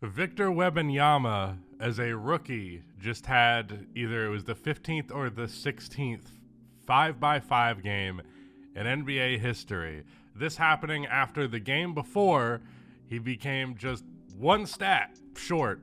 Victor Wembanyama, as a rookie, just had either it was the 15th or the 16th 5x5 game in NBA history. This happening after the game before he became just one stat short.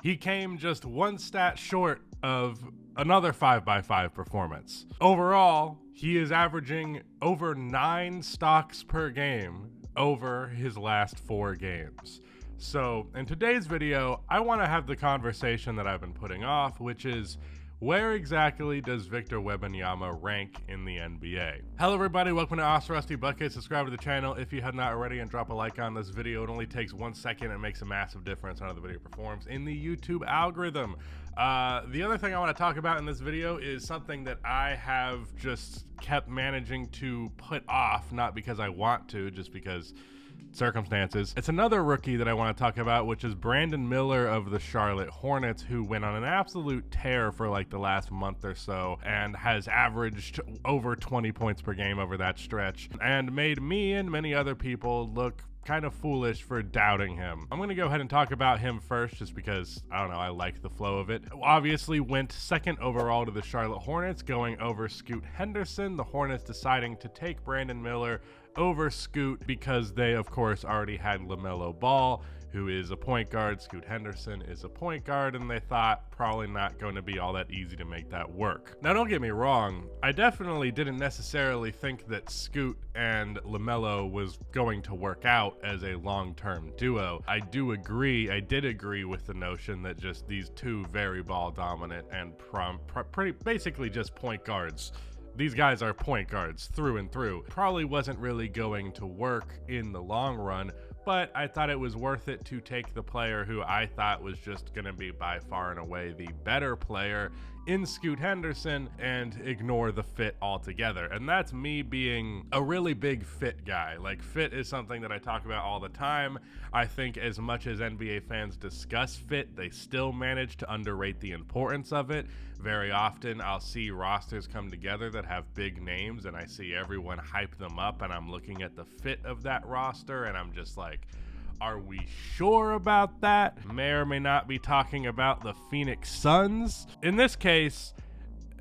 He came just one stat short of another 5x5 performance. Overall, he is averaging over 9 stocks per game over his last 4 games. So in today's video, I want to have the conversation that I've been putting off, which is where exactly does Victor Wembanyama rank in the NBA? Hello everybody, welcome to Awesome Rusty Bucket. Subscribe to the channel if you have not already and drop a like on this video. It only takes 1 second and makes a massive difference on how the video performs in the YouTube algorithm. The other thing I want to talk about in this video is something that I have just kept managing to put off, not because I want to, just because circumstances. It's another rookie that I want to talk about, which is Brandon Miller of the Charlotte Hornets, who went on an absolute tear for like the last month or so and has averaged over 20 points per game over that stretch and made me and many other people look kind of foolish for doubting him. I'm going to go ahead and talk about him first just because, I don't know, I like the flow of it. Obviously went second overall to the Charlotte Hornets, going over Scoot Henderson. The Hornets deciding to take Brandon Miller over Scoot because they, of course, already had LaMelo Ball, who is a point guard. Scoot Henderson is a point guard, and they thought probably not going to be all that easy to make that work. Now, don't get me wrong. I definitely didn't necessarily think that Scoot and LaMelo was going to work out as a long-term duo. I did agree with the notion that just these two very ball-dominant and pretty basically just point guards. These guys are point guards through and through. Probably wasn't really going to work in the long run, but I thought it was worth it to take the player who I thought was just going to be by far and away the better player in Scoot Henderson and ignore the fit altogether. And that's me being a really big fit guy. Like, fit is something that I talk about all the time. I think as much as NBA fans discuss fit, they still manage to underrate the importance of it. Very often I'll see rosters come together that have big names and I see everyone hype them up, and I'm looking at the fit of that roster and I'm just like, are we sure about that? May or may not be talking about the Phoenix Suns. In this case,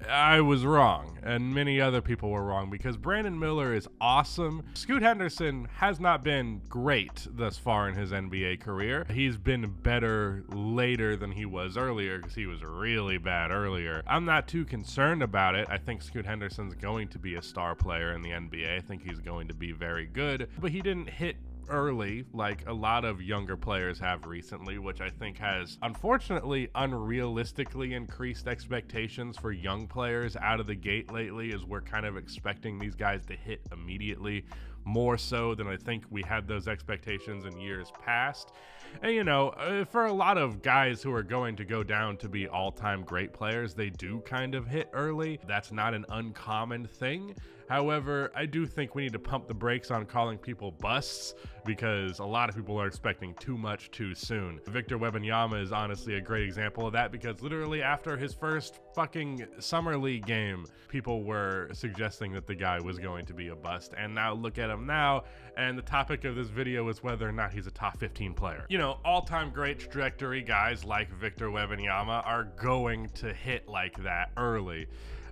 I was wrong, and many other people were wrong, because Brandon Miller is awesome. Scoot Henderson has not been great thus far in his NBA career. He's been better later than he was earlier, because he was really bad earlier. I'm not too concerned about it. I think Scoot Henderson's going to be a star player in the NBA. I think he's going to be very good, but he didn't hit early like a lot of younger players have recently, which I think has unfortunately unrealistically increased expectations for young players out of the gate lately, as we're kind of expecting these guys to hit immediately, more so than I think we had those expectations in years past. And you know, for a lot of guys who are going to go down to be all-time great players, they do kind of hit early. That's not an uncommon thing. However, I do think we need to pump the brakes on calling people busts, because a lot of people are expecting too much too soon. Victor Wembanyama is honestly a great example of that, because literally after his first fucking summer league game, people were suggesting that the guy was going to be a bust, and now look at him now, and the topic of this video is whether or not he's a top 15 player. You know, all-time great trajectory guys like Victor Wembanyama are going to hit like that early.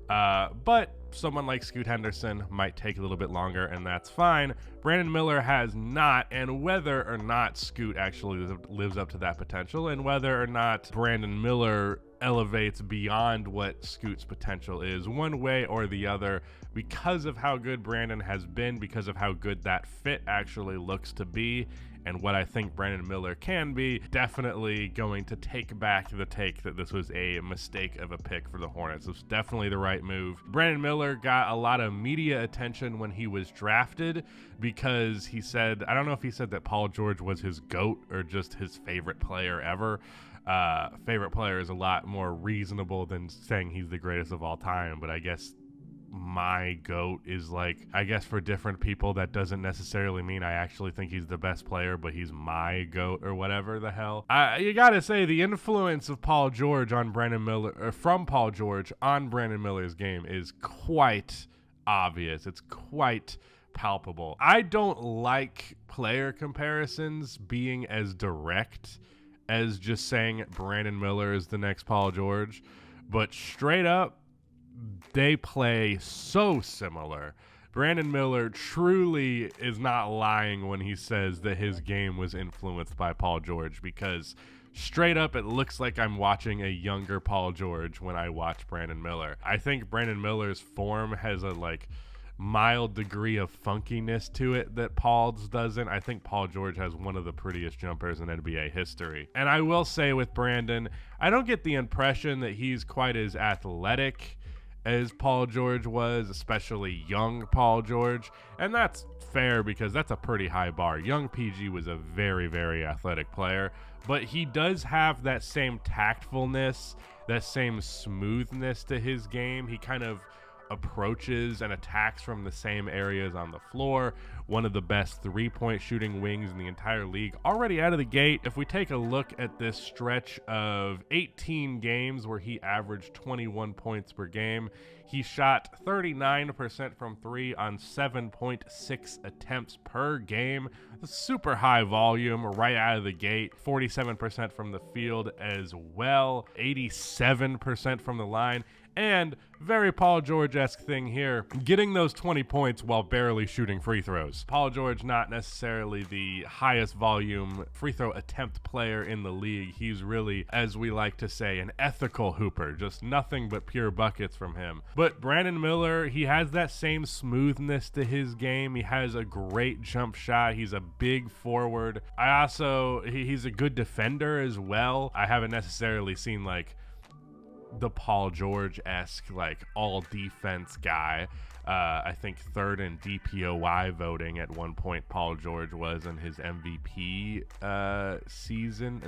But someone like Scoot Henderson might take a little bit longer, and that's fine. Brandon Miller has not, and whether or not Scoot actually lives up to that potential, and whether or not Brandon Miller elevates beyond what Scoot's potential is, one way or the other, because of how good Brandon has been, because of how good that fit actually looks to be, and what I think Brandon Miller can be, definitely going to take back the take that this was a mistake of a pick for the Hornets. It was definitely the right move. Brandon Miller got a lot of media attention when he was drafted because he said, I don't know if he said that Paul George was his GOAT or just his favorite player ever. Favorite player is a lot more reasonable than saying he's the greatest of all time, but I guess my GOAT is like, I guess for different people that doesn't necessarily mean I actually think he's the best player, but he's my GOAT or whatever the hell. You gotta say the influence of Paul George on Brandon Miller, or from Paul George on Brandon Miller's game, is quite obvious. It's quite palpable. I don't like player comparisons being as direct as just saying Brandon Miller is the next Paul George, but straight up, they play so similar. Brandon Miller truly is not lying when he says that his game was influenced by Paul George, because straight up it looks like I'm watching a younger Paul George when I watch Brandon Miller. I think Brandon Miller's form has a mild degree of funkiness to it that Paul's doesn't. I think Paul George has one of the prettiest jumpers in NBA history. And I will say with Brandon, I don't get the impression that he's quite as athletic as Paul George was, especially young Paul George. And that's fair because that's a pretty high bar. Young PG was a very, very athletic player, but he does have that same tactfulness, that same smoothness to his game. He kind of approaches and attacks from the same areas on the floor. One of the best three-point shooting wings in the entire league already out of the gate. If we take a look at this stretch of 18 games where he averaged 21 points per game, he shot 39% from three on 7.6 attempts per game. Super high volume right out of the gate. 47% from the field as well. 87% from the line. And very Paul George-esque thing here, getting those 20 points while barely shooting free throws. Paul George, not necessarily the highest volume free throw attempt player in the league. He's really, as we like to say, an ethical hooper, just nothing but pure buckets from him. But Brandon Miller, he has that same smoothness to his game. He has a great jump shot. He's a big forward. He's a good defender as well. I haven't necessarily seen the Paul George-esque all defense guy. I think third in DPOY voting at one point Paul George was in his MVP season,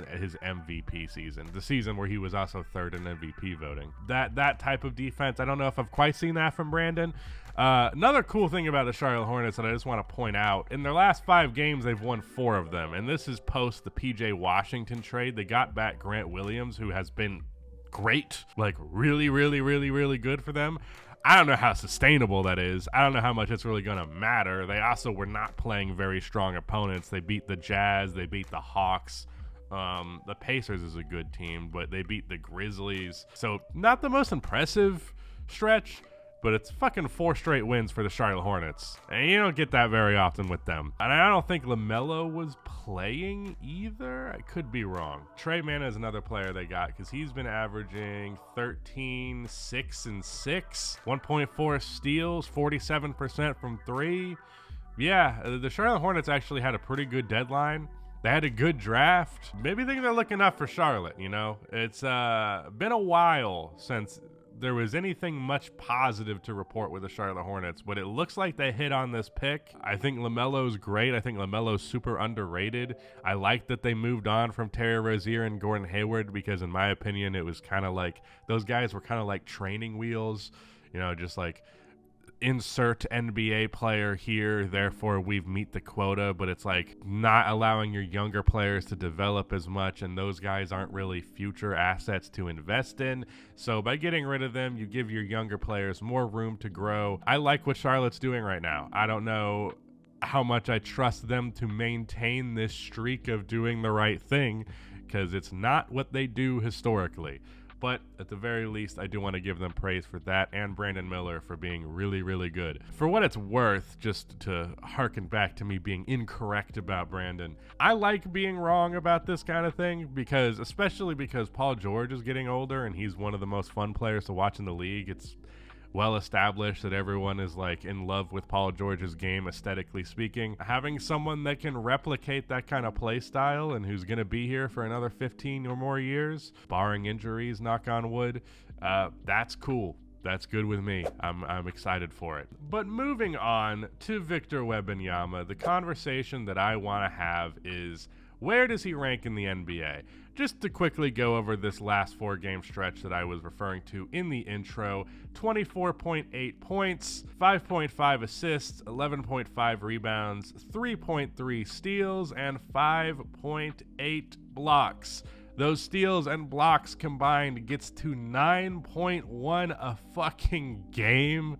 the season where he was also third in MVP voting. That type of defense, I don't know if I've quite seen that from Brandon. Another cool thing about the Charlotte Hornets that I just want to point out, in their last 5 games, they've won 4 of them, and this is post the PJ Washington trade. They got back Grant Williams, who has been great, really, really, really, really good for them. I don't know how sustainable that is. I don't know how much it's really going to matter. They also were not playing very strong opponents. They beat the Jazz. They beat the Hawks. The Pacers is a good team, but they beat the Grizzlies. So not the most impressive stretch, but it's fucking 4 straight wins for the Charlotte Hornets. And you don't get that very often with them. And I don't think LaMelo was playing either. I could be wrong. Trey Mann is another player they got because he's been averaging 13, 6, and 6. 1.4 steals, 47% from 3. Yeah, the Charlotte Hornets actually had a pretty good deadline. They had a good draft. Maybe things are looking up for Charlotte, It's been a while since there was anything much positive to report with the Charlotte Hornets, but it looks like they hit on this pick. I think LaMelo's great. I think LaMelo's super underrated. I like that they moved on from Terry Rozier and Gordon Hayward because, in my opinion, it was kind of those guys were kind of like training wheels, just insert NBA player here, therefore we've meet the quota, but it's not allowing your younger players to develop as much, and those guys aren't really future assets to invest in. So by getting rid of them, you give your younger players more room to grow. I like what Charlotte's doing right now. I don't know how much I trust them to maintain this streak of doing the right thing, because it's not what they do historically. But at the very least, I do want to give them praise for that, and Brandon Miller for being really, really good. For what it's worth, just to harken back to me being incorrect about Brandon, I like being wrong about this kind of thing, especially because Paul George is getting older and he's one of the most fun players to watch in the league. It's well established that everyone is in love with Paul George's game, aesthetically speaking. Having someone that can replicate that kind of play style and who's going to be here for another 15 or more years, barring injuries, knock on wood, that's cool. That's good with me. I'm excited for it. But moving on to Victor Wembanyama, the conversation that I want to have is, where does he rank in the NBA? Just to quickly go over this last 4-game stretch that I was referring to in the intro, 24.8 points, 5.5 assists, 11.5 rebounds, 3.3 steals, and 5.8 blocks. Those steals and blocks combined gets to 9.1 a fucking game.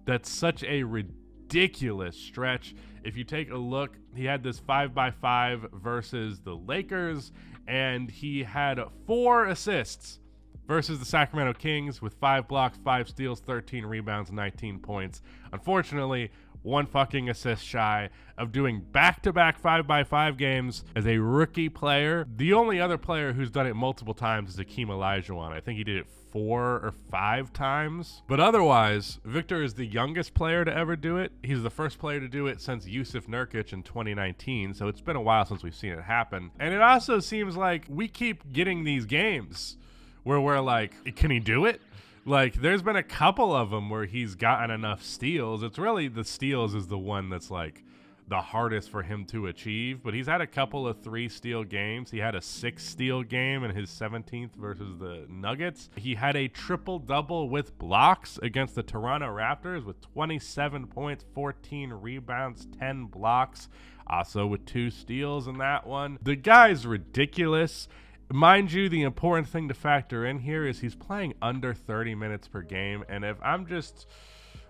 That's such a ridiculous stretch. If you take a look, he had this 5x5 versus the Lakers, and he had 4 assists versus the Sacramento Kings with 5 blocks, 5 steals, 13 rebounds, 19 points. Unfortunately, 1 fucking assist shy of doing back-to-back 5x5 games as a rookie player. The only other player who's done it multiple times is Akeem Olajuwon. I think he did it 4 or 5 times. But otherwise, Victor is the youngest player to ever do it. He's the first player to do it since Yusuf Nurkic in 2019, so it's been a while since we've seen it happen. And it also seems like we keep getting these games where we're like, can he do it? Like, there's been a couple of them where he's gotten enough steals. It's really the steals is the one that's like the hardest for him to achieve, but he's had a couple of 3-steal games. He had a 6-steal game in his 17th versus the Nuggets. He had a triple-double with blocks against the Toronto Raptors with 27 points, 14 rebounds, 10 blocks, also with 2 steals in that one. The guy's ridiculous. Mind you, the important thing to factor in here is he's playing under 30 minutes per game, and if I'm just...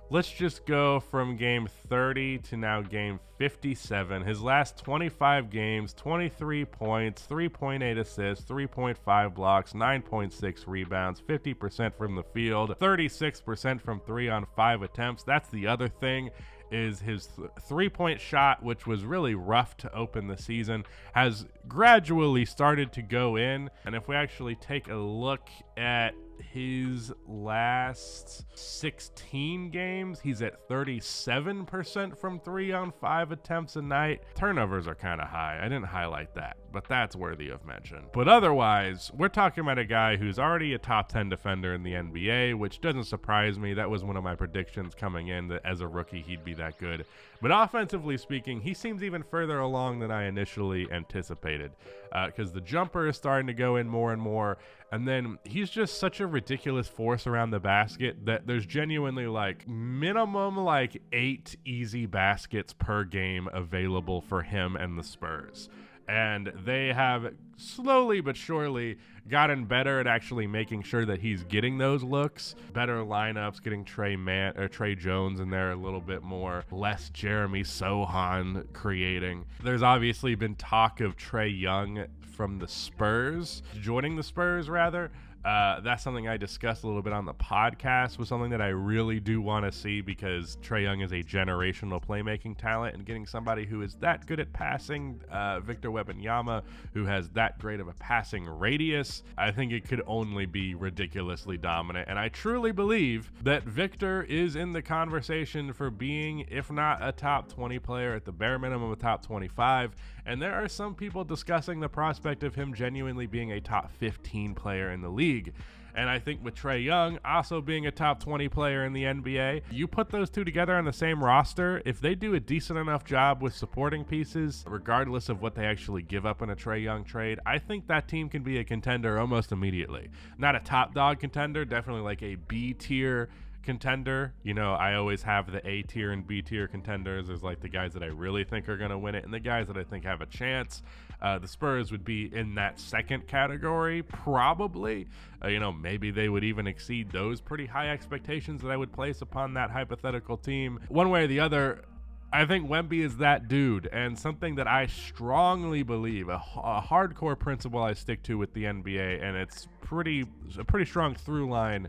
let's just go from game 30 to now game 57. His last 25 games, 23 points, 3.8 assists, 3.5 blocks, 9.6 rebounds, 50% from the field, 36% from 3 on 5 attempts. That's the other thing, is his 3-point shot, which was really rough to open the season, has gradually started to go in. And if we actually take a look at his last 16 games, he's at 37% from 3 on 5 attempts a night. Turnovers are kind of high. I didn't highlight that, but that's worthy of mention. But otherwise, we're talking about a guy who's already a top 10 defender in the NBA, which doesn't surprise me. That was one of my predictions coming in, that as a rookie, he'd be that good. But offensively speaking, he seems even further along than I initially anticipated, because the jumper is starting to go in more and more. And then he's just such a ridiculous force around the basket that there's genuinely like minimum like 8 easy baskets per game available for him and the Spurs. And they have slowly but surely gotten better at actually making sure that he's getting those looks. Better lineups, getting Trey Jones in there a little bit more. Less Jeremy Sohan creating. There's obviously been talk of Trae Young from the Spurs, joining the Spurs rather. That's something I discussed a little bit on the podcast, was something that I really do want to see, because Trae Young is a generational playmaking talent, and getting somebody who is that good at passing, Victor Wembanyama, who has that great of a passing radius, I think it could only be ridiculously dominant. And I truly believe that Victor is in the conversation for being, if not a top 20 player, at the bare minimum a top 25. And there are some people discussing the prospect of him genuinely being a top 15 player in the league. And I think with Trae Young also being a top 20 player in the NBA, you put those two together on the same roster, if they do a decent enough job with supporting pieces, regardless of what they actually give up in a Trae Young trade, I think that team can be a contender almost immediately. Not a top dog contender, definitely like a B tier contender. You know, I always have the A tier and B tier contenders. There's like the guys that I really think are going to win it and the guys that I think have a chance. The Spurs would be in that second category, probably. Maybe they would even exceed those pretty high expectations that I would place upon that hypothetical team. One way or the other, I think Wemby is that dude, and something that I strongly believe, a hardcore principle I stick to with the NBA, and it's a pretty strong through line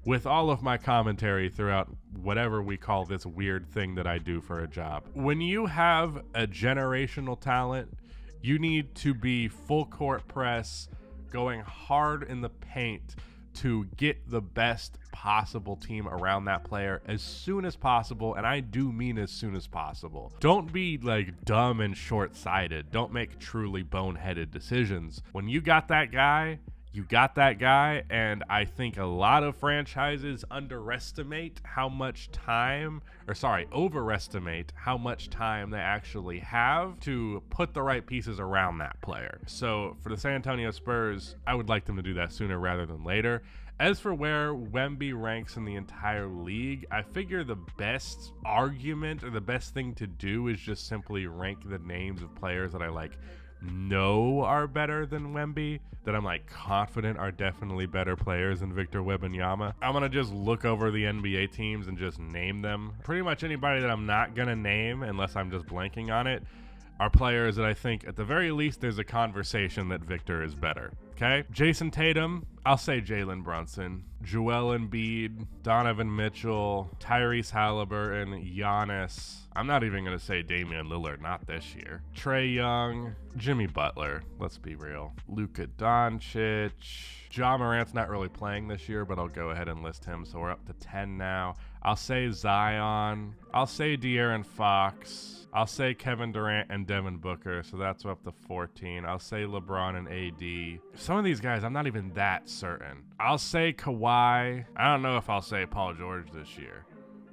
with all of my commentary throughout whatever we call this weird thing that I do for a job. When you have a generational talent, you need to be full court press, going hard in the paint to get the best possible team around that player as soon as possible, and I do mean as soon as possible. Don't be like dumb and short-sighted. Don't make truly boneheaded decisions. When you got that guy, you got that guy, and I think a lot of franchises overestimate how much time they actually have to put the right pieces around that player. So for the San Antonio Spurs, I would like them to do that sooner rather than later. As for where Wemby ranks in the entire league, I figure the best argument or the best thing to do is just simply rank the names of players that I know are better than Wemby, that I'm confident are definitely better players than Victor Wembanyama. I'm gonna just look over the NBA teams and just name them. Pretty much anybody that I'm not gonna name, unless I'm just blanking on it, are players that I think at the very least there's a conversation that Victor is better. Okay? Jason Tatum, I'll say Jalen Brunson. Joel Embiid, Donovan Mitchell, Tyrese Halliburton, Giannis. I'm not even going to say Damian Lillard, not this year. Trae Young, Jimmy Butler, let's be real. Luka Doncic. Ja Morant's not really playing this year, but I'll go ahead and list him, so we're up to 10 now. I'll say Zion. I'll say De'Aaron Fox. I'll say Kevin Durant and Devin Booker, so that's up to 14. I'll say LeBron and AD. Some of these guys, I'm not even that certain. I'll say Kawhi. I don't know if I'll say Paul George this year.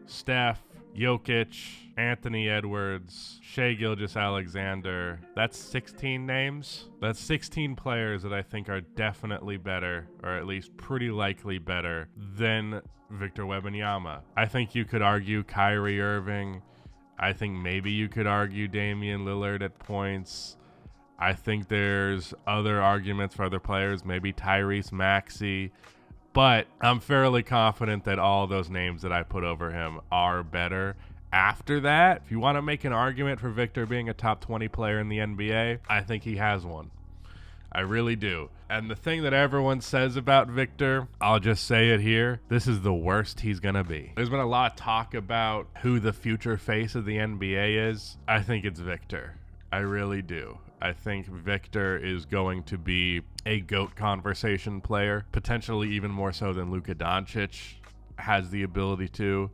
Steph, Jokic, Anthony Edwards, Shai Gilgeous-Alexander. That's 16 names. That's 16 players that I think are definitely better, or at least pretty likely better, than Victor Wembanyama. I think you could argue Kyrie Irving. I think maybe you could argue Damian Lillard at points. I think there's other arguments for other players, maybe Tyrese Maxey. But I'm fairly confident that all those names that I put over him are better. After that, if you want to make an argument for Victor being a top 20 player in the NBA, I think he has one. I really do. And the thing that everyone says about Victor, I'll just say it here, this is the worst he's going to be. There's been a lot of talk about who the future face of the NBA is. I think it's Victor. I really do. I think Victor is going to be a GOAT conversation player, potentially even more so than Luka Doncic has the ability to,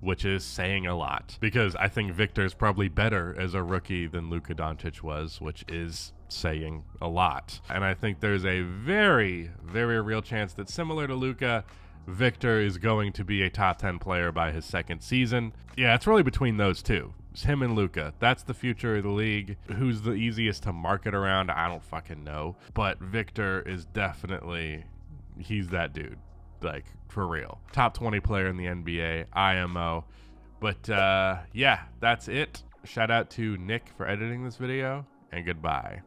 which is saying a lot. Because I think Victor's probably better as a rookie than Luka Doncic was, which is saying a lot. And I think there's a very, very real chance that similar to Luka, Victor is going to be a top 10 player by his second season. Yeah, it's really between those two. It's him and Luka. That's the future of the league. Who's the easiest to market around? I don't fucking know. But Victor is definitely, he's that dude. Like, for real. Top 20 player in the NBA, IMO. But, yeah, that's it. Shout out to Nick for editing this video, and goodbye.